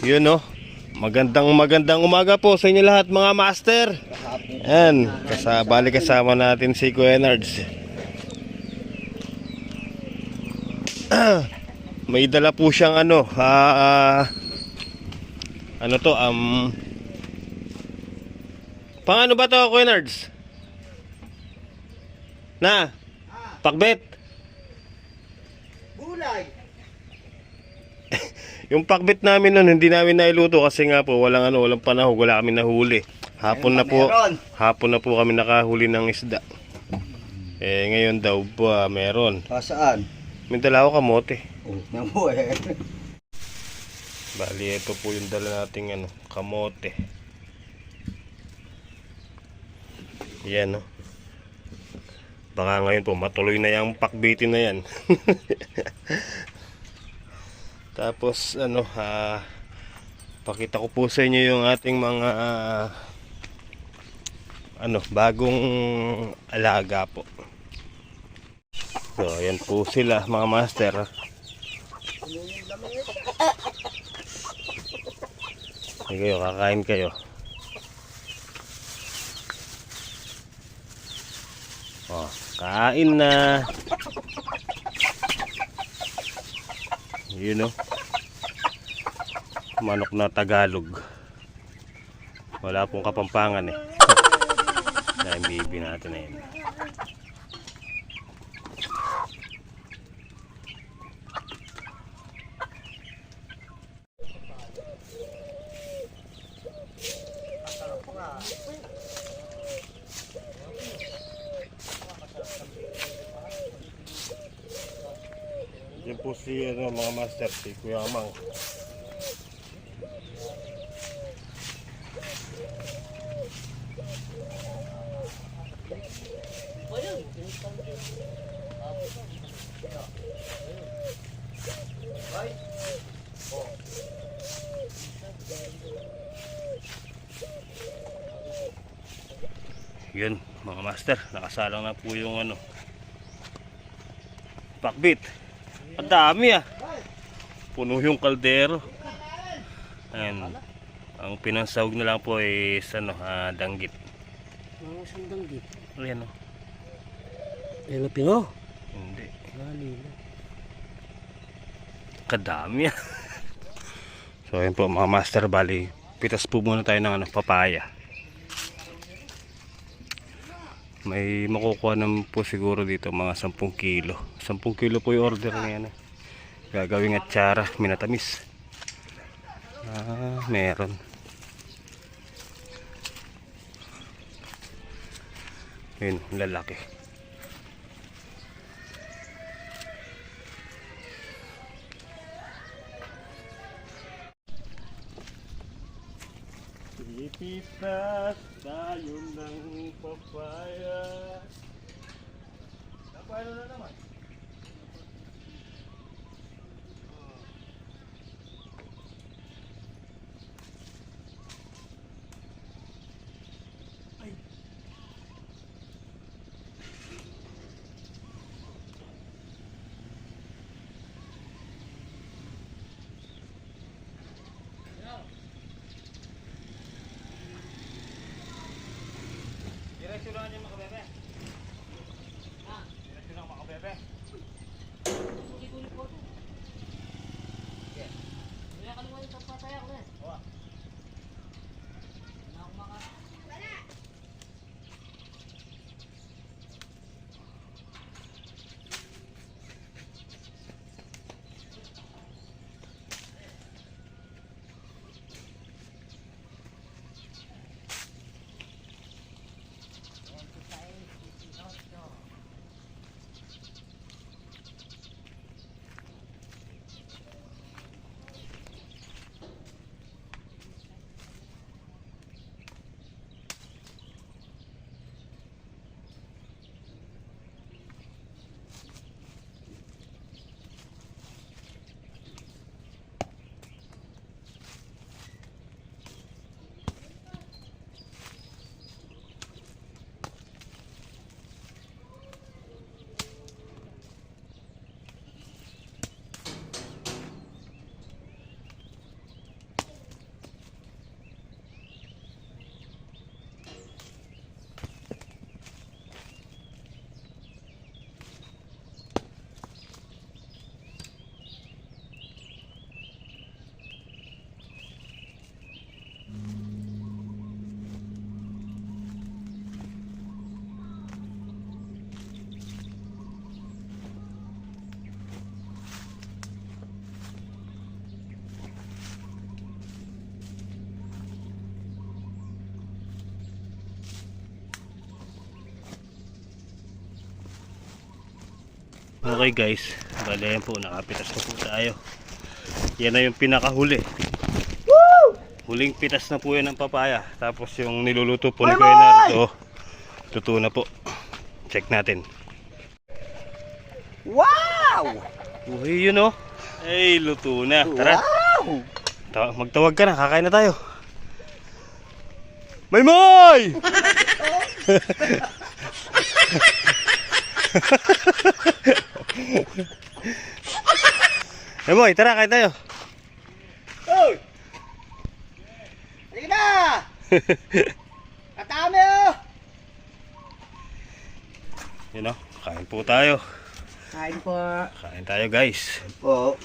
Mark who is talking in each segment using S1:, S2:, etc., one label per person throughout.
S1: Yun no. Magandang umaga po sa inyo lahat mga master. Yan, kasama natin si Kuya Nards. May dala po siyang ano to, pang ano ba to, Kuya Nards? Na? Pakbet?
S2: Gulay.
S1: Yung pakbet namin nun, hindi namin nailuto kasi nga po walang panahon, wala kami nahuli. Hapon na po kami nakahuli ng isda. Eh ngayon daw pa meron.
S2: Saan?
S1: May dala ako kamote.
S2: Oh, namu eh.
S1: Bali, ito po yung dala nating kamote. Yan, no. Baka ngayon po matuloy na yung pakbitin na yan. Tapos pakita ko po sa inyo yung ating mga bagong alaga po. So, ayan po sila mga master. Sige kayo, kakain kayo. Oh, kain na. Yun, no? Manok na Tagalog. Wala pong Kapampangan eh. Dahil bibi natin na yun. Yan po si mga master, si Kuya Amang. Yun mga master, nakasalang na po yung pakbit. Ang dami puno yung kaldero. Ayan. Ang pinansahog na lang po is danggit.
S2: Isang danggit.
S1: Ayan o.
S2: Yung pingo?
S1: Hindi.
S2: Nalila.
S1: Kadami So ayan po mga master, bali pitas po muna tayo ng papaya. May makukuha naman po siguro dito mga 10 kilo. 10 kilo po yung order ngayon. Gagawing atsara, minatamis. Meron. Yun, lalaki. Ipitas tayo ng papaya. Papaya na naman. Diretso lang niya makabebe. Diretso lang makabebe.
S2: Ikulit po ito. Yeah. Kaya kaluwa yung papataya ko eh.
S1: Oo.
S2: Na ako maka... Wala!
S1: Okay guys, bali yan po, nakapitas na po tayo. Yan na yung pinakahuli. Huling pitas na po yan ng papaya. Tapos yung niluluto po ni Kuya Nardo, luto na po. Check natin.
S3: Wow!
S1: Uy, yun oh. Ay, luto na. Tara.
S3: Wow!
S1: Magtawag ka na, kakain na tayo. Maymay! Maymay, tara, kain tayo.
S3: Hoy! Halika na! Katami oh!
S1: Yun oh, kain po tayo.
S3: Kain po.
S1: Kain tayo guys.
S3: Po.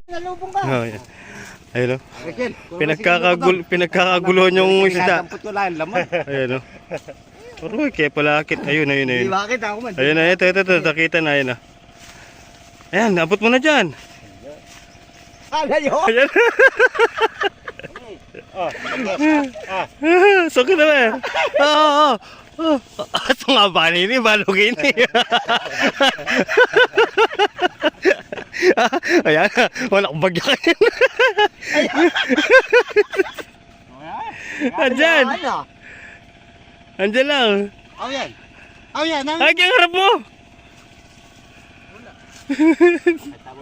S3: Nalubong ka.
S1: Oh, yan. Ayun oh.
S3: Rachel,
S1: Pinagkakaguluhan yung isda.
S3: Pinadampot ko lang, laman.
S1: Ayun oh. Aroy, kaya palakit. Ayun, ayun, ayun.
S3: Di bakit ako man.
S1: Ayun na, ito, nakita na, ayun na. Ayan, abot mo na dyan.
S3: Kala nyo?
S1: Ayan. Sakit na ba? Oo. Ito nga ba nini? Balugin ni. Ayan, walang bagya kayo. Andyan. Andyan lang.
S3: Aw yan. Aw yan.
S1: Ay, kaya harap mo.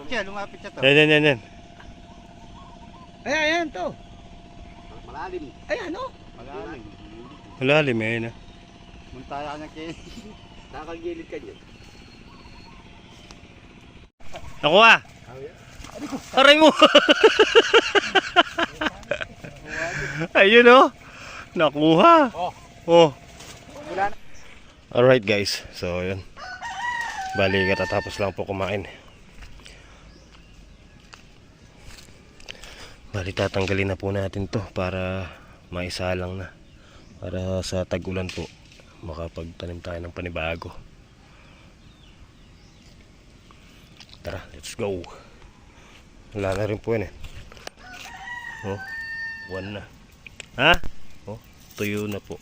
S3: Siya, lumapit siya to.
S1: Yan.
S3: Ayan to. Malalim. Ayan o. Malalim.
S1: Malalim, ayun na.
S3: Muntaya ka na kayo. Nakagilid ka dyan.
S1: Nakuha. Aray mo. Ayun oh. Nakuha. Oh. Alright guys. So yun. Bali katatapos lang po kumain. Bali tatanggalin na po natin to para maisalang na. Para sa tag-ulan po makapagtanim tayo ng panibago. Tara, let's go. Wala na rin po yun eh. Oh, one na. Ha? Oh, tuyo na po.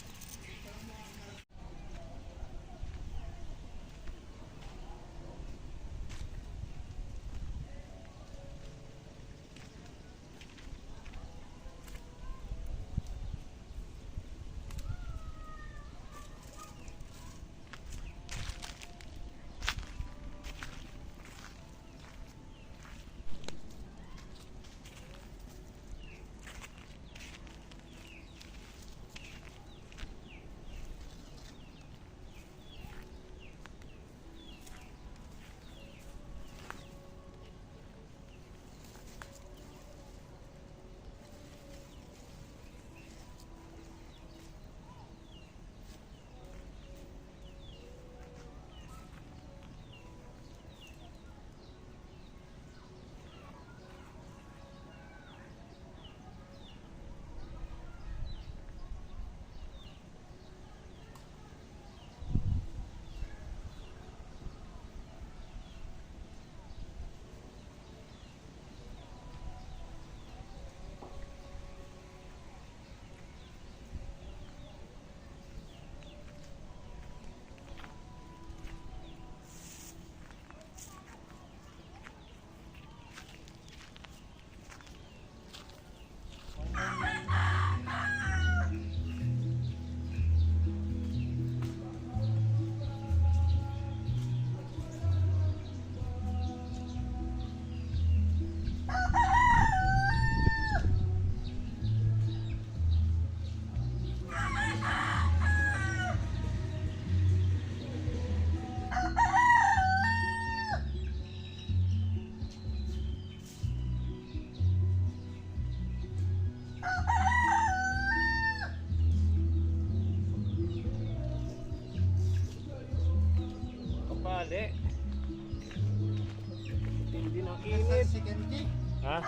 S1: Hindi na init.
S3: Si Kenji.
S1: Ha?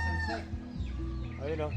S3: Sanse.
S1: Ayun o.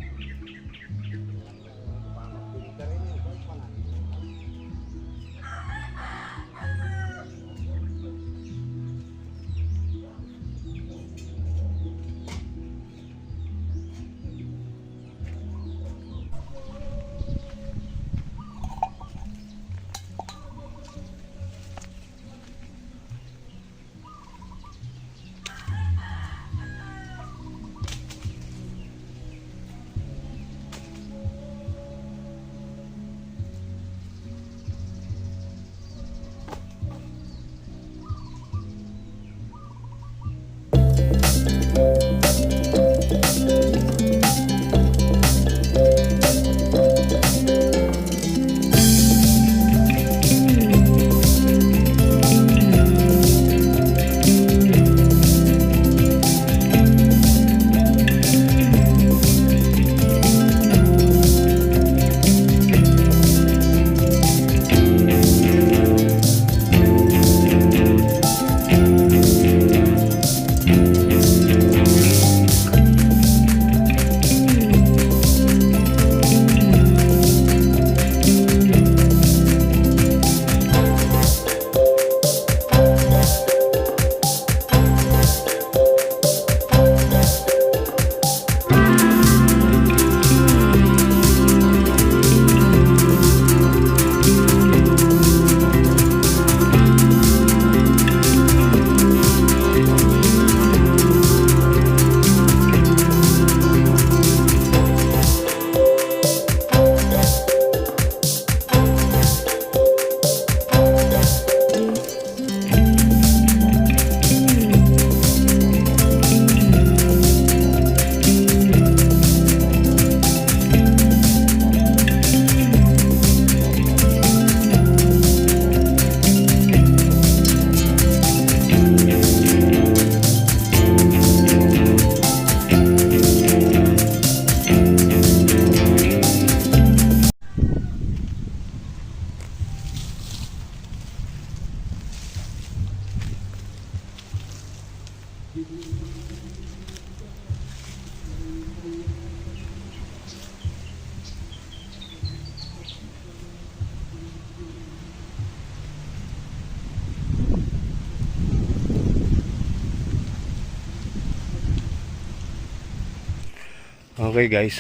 S1: Okay guys,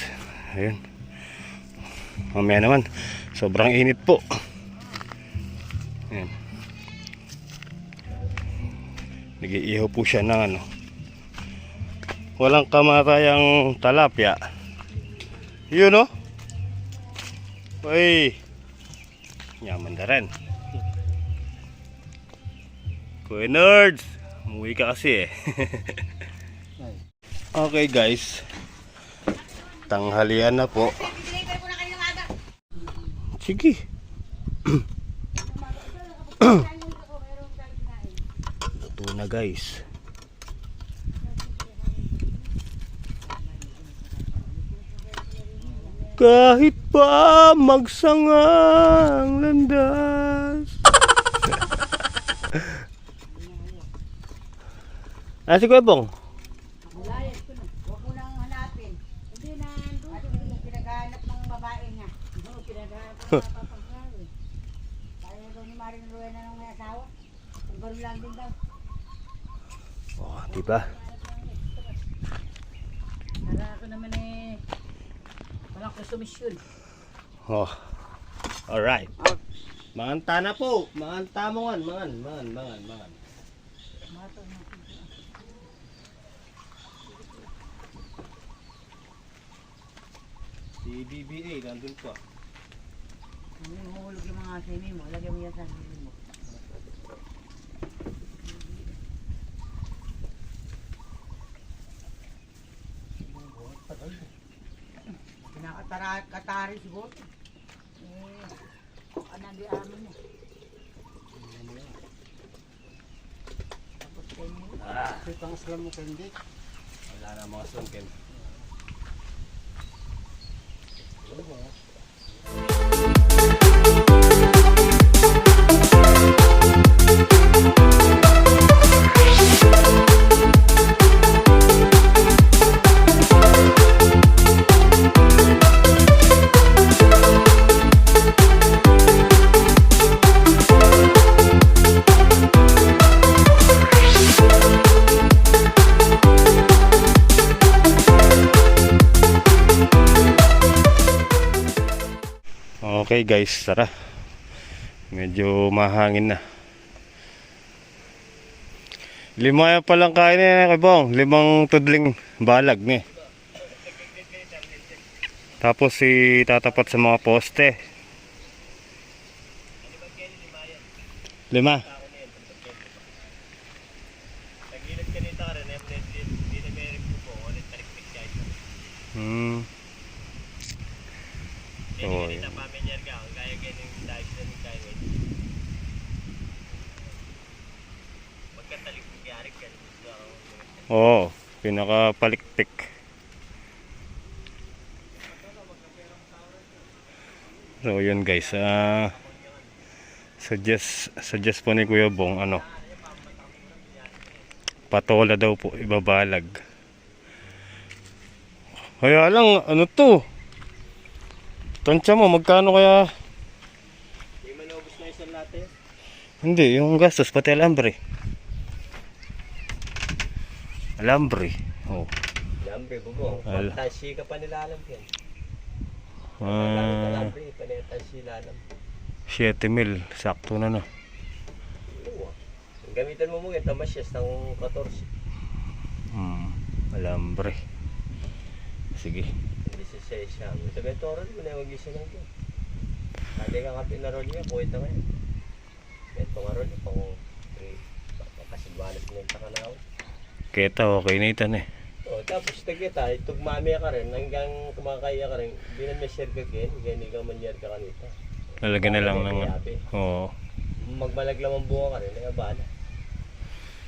S1: ayun. Mamaya naman, sobrang init po. Ayan. Nag-iihaw po siya ng ano. Walang kamatayang talapia. Yun o. Uy. Yaman na rin. Kuya Nerds, umuwi ka kasi eh. Okay guys, tanghalian na po. Sige. Luto na guys. Kahit pa magsangang landas. Ah, si Kuya Bong.
S2: Layas ko na. Huwag mo nang hanapin. Hindi na doon. At hindi pinaghahanap ng babae niya. Oo, pinaghahanap ng papapagsawi. Kaya daw ni Maring Rowena nung may asawa. Ang gano'n lang din daw.
S1: Oh, diba?
S2: Para ako naman eh. Walang konsumisyon.
S1: Oh. Alright. Manganta na po. Manganta mo nga. Mangan. Si BBA, nandun pa.
S2: Hindi mo hulog yung mga sini mo. Lagyan mo yan sa sini mo. Pinakatari siguro. Anong di amin mo. Tapos kayo.
S3: Kitang slam mo Kenji.
S1: Wala na mga sungkin. Okay guys, tara. Medyo mahangin na. 5 pa lang kain na kay Bong. 5 tudling balag ni. Tapos si tatapat sa mga poste. 5. Oh, yeah. Oo, pinakapalikpik. So yun guys, suggest po ni Kuya Bong patola daw po, ibabalag. Kaya lang, to? Tansya mo, magkano kaya?
S3: Hindi man naubos na isang latte.
S1: Hindi, yung gastos, pati alambre. Alambre. Oh.
S3: Lambre, bubo. Pagtasi ka pa nila alam yan. Lambre, panetasi lalam.
S1: 7,000, sakto na.
S3: Oo. Ang gamitan mo ito, masyas ng 14.
S1: Alambre. Sige.
S3: 16 siya. Ito ba ito oral mo na mag-isa lang yan. Kali ka kapit na roll niya, kuwit na ngayon. Ito nga roll, pang kasigwanas mo yung takanaw.
S1: Kita, okay na itan eh.
S3: O, tapos tagkita, itugmami ka rin, hanggang kumakaya ka rin, hindi na may share ka kin, hindi ka man ka kanita.
S1: Lalagyan na lang ng... Oo.
S3: Magbalag lang ang bunga ka rin, ay abala.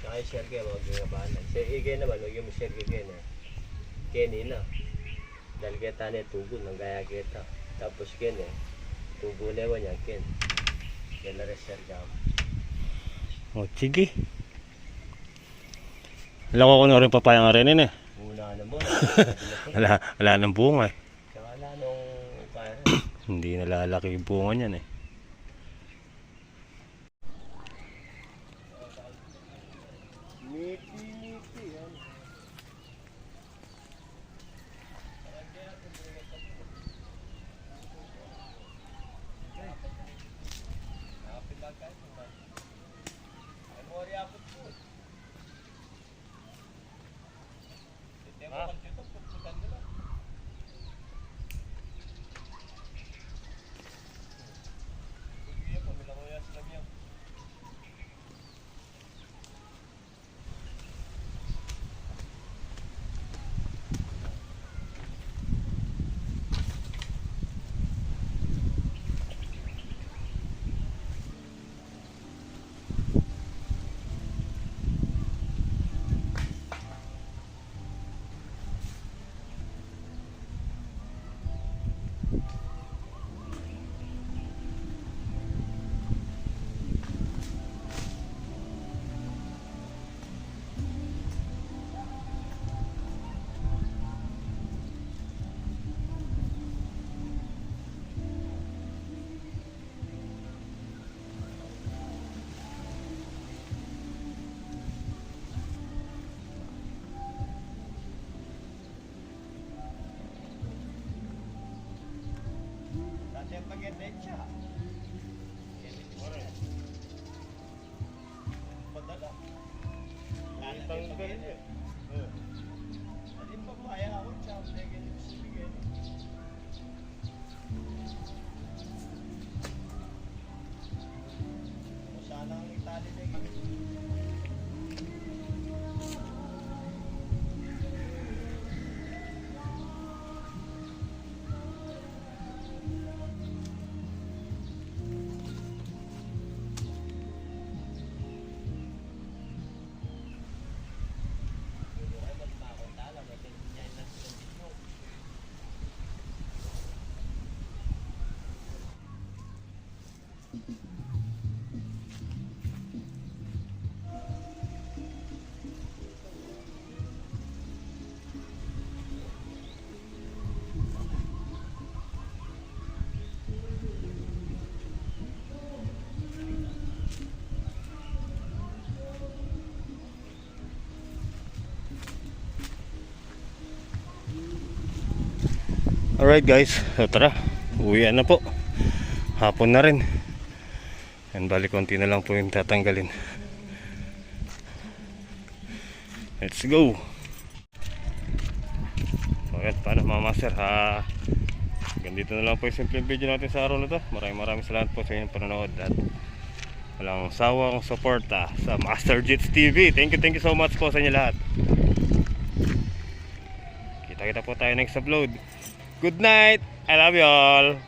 S3: Saka i-share ka, magiging abala. Sa igay naman, huwag mo share ka kin eh. Kenny na. Dahil kita na tugon, ang gaya kita. Tapos kin eh, tugon na ewan niya, kin. Yan na rin share ka.
S1: O, sige. Alam ko na rin papaya nga rin eh.
S3: Muna na mo.
S1: Wala nang bunga eh.
S3: Saka wala nung parang.
S1: Hindi nalalaki yung bunga niyan eh. Alright guys, so tara, uwian na po. hapon na rin. Yan, bali konti na lang po yung tatanggalin. Let's go. Okay, paano mga master, ganito na lang po yung simple video natin sa araw na to. Maraming salamat po sa inyong panonood at walang sawang suporta sa Master Jits TV. Thank you so much po sa inyo lahat. Kita po tayo next upload. Good night. I love you all.